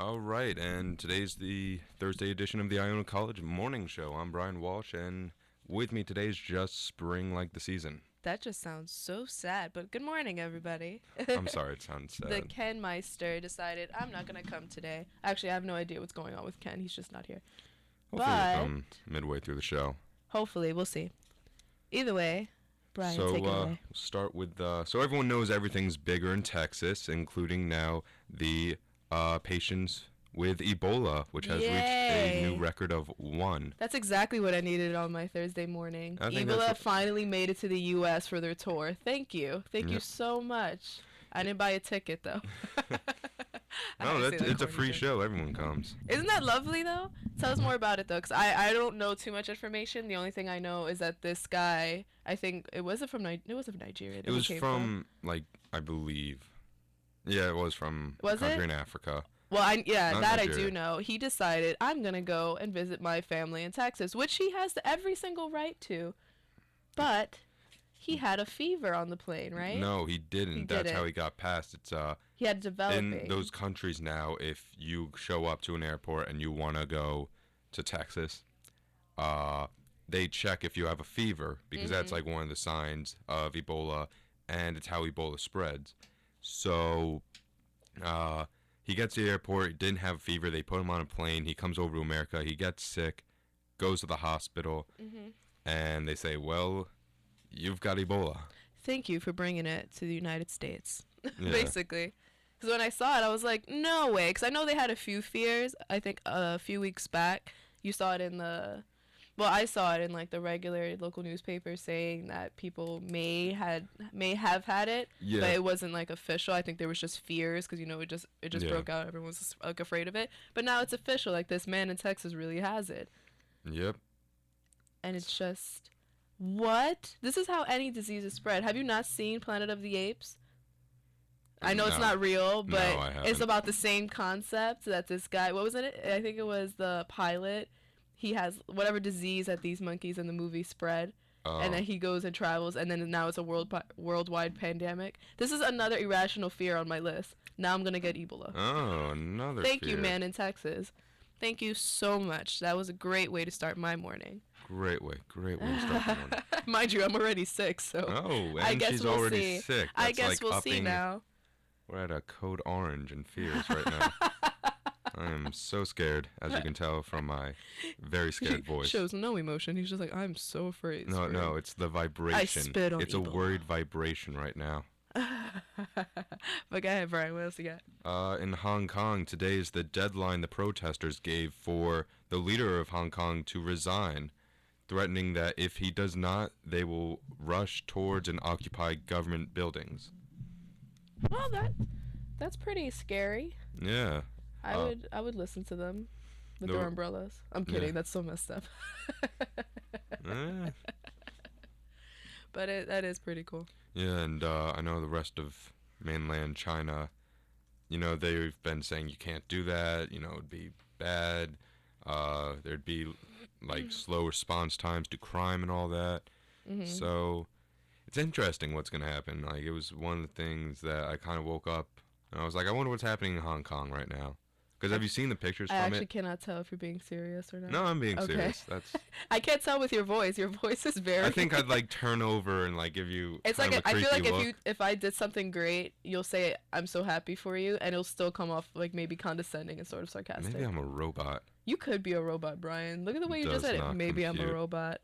All right, and today's the Thursday edition of the Iona College Morning Show. I'm Brian Walsh, and with me today is just spring like the season. That just sounds so sad, but good morning, everybody. I'm sorry, it sounds The sad. Ken Meister decided I'm not going to come today. Actually, I have no idea what's going on with Ken. He's just not here. Hopefully But he'll come midway through the show. hopefully, we'll see. Either way, Brian, So take it away. we'll start with so everyone knows everything's bigger in Texas, including now the patients with Ebola, which has reached a Yay. new record of 1. That's exactly what I needed on my Thursday morning. I think Ebola that's what- finally made it to the U.S. for their tour. Thank you. Thank you Yep. so much. I didn't buy a ticket, though. I No, had to say that it's a corny free shit. show. Everyone comes. Isn't that lovely though? Tell us more about it though, because I don't know too much information. The only thing I know is that this guy, I think it wasn't from Nigeria. It was came from, like, I believe. Yeah, it was from a Was country it? in Africa. Well, Not that I Nigeria. do know. He decided I'm gonna go and visit my family in Texas, which he has every single right to. But he had a fever on the plane, right? No, he didn't. He That's how didn't. he got past. It's He had developing. in those countries now. If you show up to an airport and you want to go to Texas, they check if you have a fever because that's like one of the signs of Ebola, and it's how Ebola spreads. So, he gets to the airport. He didn't have a fever. They put him on a plane. He comes over to America. He gets sick, goes to the hospital, and they say, "Well, you've got Ebola." Thank you for bringing it to the United States, Yeah. basically. Because when I saw it, I was like, no way. Because I know they had a few fears. I think a few weeks back, you saw it in I saw it in like the regular local newspaper saying that people may have had it, Yeah. but it wasn't like official. I think there was just fears because it just Yeah. broke out. Everyone was like afraid of it. But now it's official. Like this man in Texas really has it, Yep. and it's just what? This is how any disease is spread. Have you not seen Planet of the Apes? I know it's No. not real, No, but I it's haven't. about the same concept that this guy, what was it? I think it was the pilot. He has whatever disease that these monkeys in the movie spread, and then he goes and travels, and then now it's a worldwide pandemic. This is another irrational fear on my list. Now I'm going to get Ebola. Oh, another Thank you, fear. man in Texas. Thank you so much. That was a great way to start my morning. Great way to start the morning. Mind you, I'm already sick, so Oh, I and guess she's we'll already see. sick. I That's guess like we'll see upping- now. We're at a code orange in fears right now. I am so scared, as you can tell from my very scared voice. Shows no emotion. He's just like, I'm so afraid. No, Screw. no, it's the vibration. spit on It's Ebola. a worried vibration right now. But go ahead, Brian. What else you got? In Hong Kong, today is the deadline the protesters gave for the leader of Hong Kong to resign, threatening that if he does not, they will rush towards and occupy government buildings. Well, that's pretty scary. Yeah. I would listen to them with No. their umbrellas. I'm kidding. Yeah. That's so messed up. Eh. But that is pretty cool. Yeah, and I know the rest of mainland China, they've been saying you can't do that, it'd be bad. There'd be, like, slow response times to crime and all that. So, it's interesting what's going to happen. Like, it was one of the things that I kind of woke up, and I was like, I wonder what's happening in Hong Kong right now. Because have you seen the pictures I from actually it? cannot tell if you're being serious or not. No, I'm being Okay. serious. That's. I can't tell with your voice. Your voice is very. I think I'd, like, turn over and, like, give you It's kind like of a I feel like creepy look. if I did something great, you'll say I'm so happy for you, and it'll still come off like maybe condescending and sort of sarcastic. Maybe I'm a robot. You could be a robot, Brian. Look at the way you Does just said it. not Maybe I'm compute. a robot.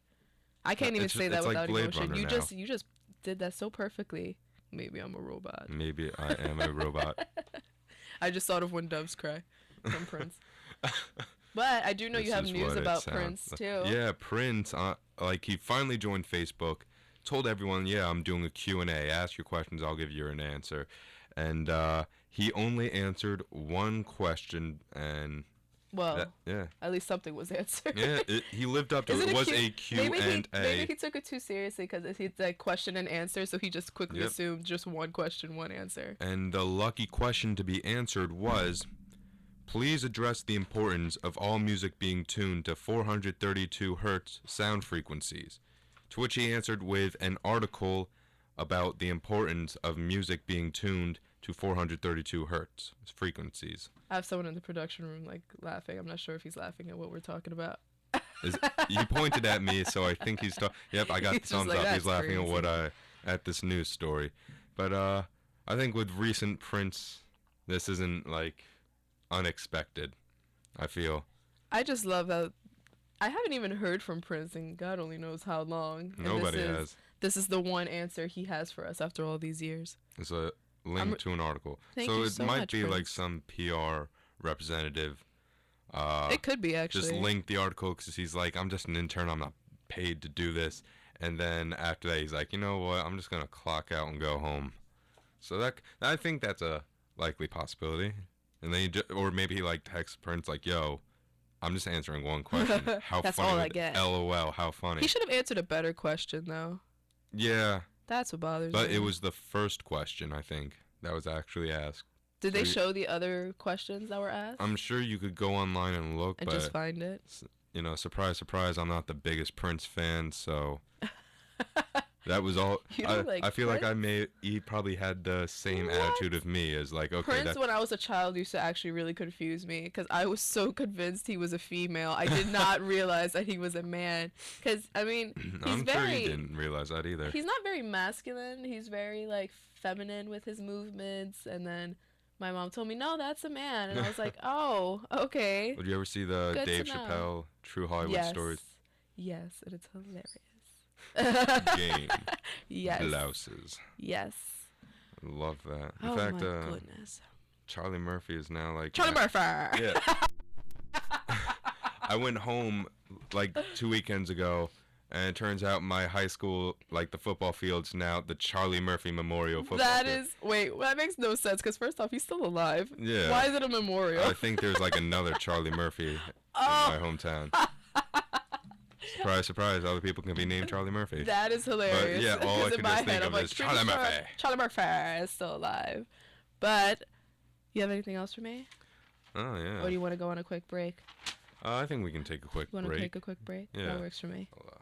I can't even It's- say that it's like without Blade emotion. Runner You now. just did that so perfectly. Maybe I'm a robot. Maybe I am a robot. I just thought of When Doves Cry from Prince. But I do know you This have is news what it about sounds Prince like. too. Yeah, Prince. Like, he finally joined Facebook. Told everyone, yeah, I'm doing a Q&A. Ask your questions, I'll give you an answer. And he only answered one question, and Well, yeah, at least something was answered. yeah, he lived up to it. It was a Q&A. Maybe he took it too seriously because it's like question and answer, so he just quickly Yep. assumed just one question, one answer. And the lucky question to be answered was, please address the importance of all music being tuned to 432 hertz sound frequencies. To which he answered with an article about the importance of music being tuned to 432 hertz frequencies. I have someone in the production room like laughing. I'm not sure if he's laughing at what we're talking about. You pointed at me, so I think he's. Yep, I got the He's just thumbs like, up. He's "That's laughing at crazy." at this news story, but I think with recent Prince, this isn't like unexpected. I feel I just love that. I haven't even heard from Prince, and God only knows how long. And nobody has. This is the one answer he has for us after all these years. It's a link to an article, Thank so you it so might much, be like Prince. some PR representative. It could be actually. Just link the article because he's like, I'm just an intern. I'm not paid to do this. And then after that, he's like, you know what? I'm just gonna clock out and go home. So I think that's a likely possibility. And then or maybe he like texts Prince like, yo, I'm just answering one question. How That's funny all I would- get. LOL, how funny. He should have answered a better question though. Yeah, That's what bothers me. but it was the first question I think that was actually asked. Did so they you- show the other questions that were asked? I'm sure you could go online and look, and but just find it. you know, surprise, surprise, I'm not the biggest Prince fan, so that was all. You don't like I feel like Prince? he probably had the same What? attitude of me as like, okay, Prince, that, when I was a child, used to actually really confuse me because I was so convinced he was a female. I did not realize that he was a man. Because I mean, he's I'm sure you didn't realize that either. he's not very masculine. He's very like feminine with his movements. And then my mom told me, no, that's a man. And I was like, oh, okay. Would you ever see the Good to Dave know. Chappelle True Hollywood Yes. Stories? Yes, and it's hilarious. Game Yes. blouses. Yes. Love that. In Oh fact, my goodness. Charlie Murphy is now like Charlie Murphy. Yeah. I went home like 2 weekends ago, and it turns out my high school, like the football field's now the Charlie Murphy Memorial Football That Field. is wait. That makes no sense. Because first off, he's still alive. Yeah. Why is it a memorial? I think there's like another Charlie Murphy Oh. in my hometown. Surprise, surprise! Other people can be named Charlie Murphy. That is hilarious. yeah, all I 'Cause in could my just think head, of I'm like, is pretty Charlie sure Murphy. Charlie Murphy is still alive. But you have anything else for me? Oh yeah. Or do you want to go on a quick break? I think we can take a quick You want to break. take a quick break? Yeah. That works for me. Hold on.